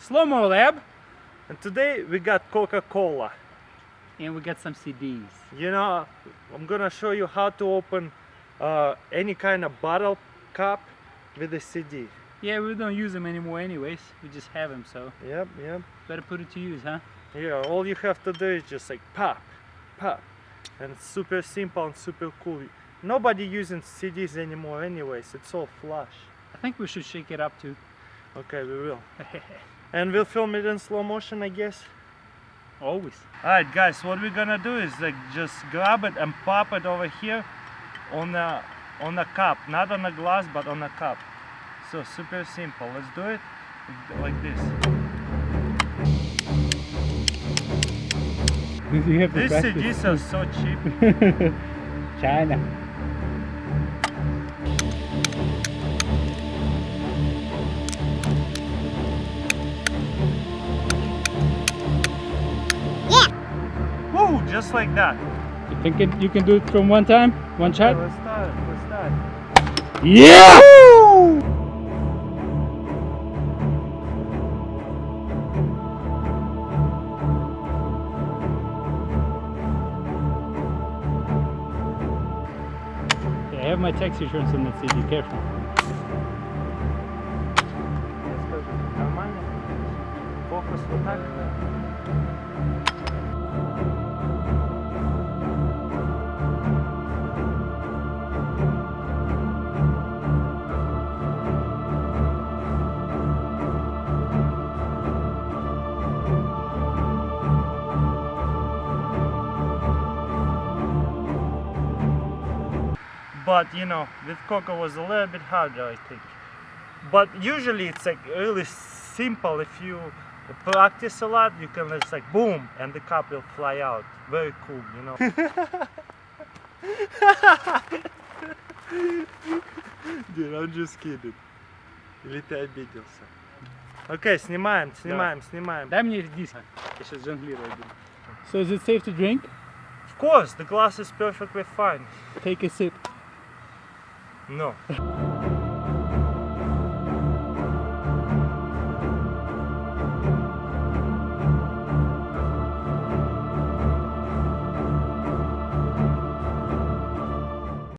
Slow-mo lab. And today we got Coca-Cola. And we got some CDs. You know, I'm gonna show you how to open any kind of bottle cap with a CD. Yeah, we don't use them anymore anyways. We just have them, so Yep. better put it to use, huh? Yeah, all you have to do is just like pop. And it's super simple and super cool. Nobody using CDs anymore anyways, it's all flash. I think we should shake it up too. Okay, we will. And we'll film it in slow motion, I guess. Always. Alright guys, what we're gonna do is like just grab it and pop it over here on the cup. Not on the glass, but on the cup. So super simple. Let's do it like this. You have to These practice. CDs are so cheap. China. Woo! Just like that. You think you can do it from one time? One shot? Let's start. Yeah! I have my tax insurance on that CD, careful. Нормально. Фокус вот так. But you know, with Coca was a little bit harder, I think. But usually it's like really simple. If you practice a lot, you can just like boom, and the cup will fly out. Very cool, you know. Dude, I'm just kidding. Или ты обиделся? Окей, снимаем. Дай мне диск. Я сейчас жонглирую буду. So is it safe to drink? Of course, the glass is perfectly fine. Take a sip. No.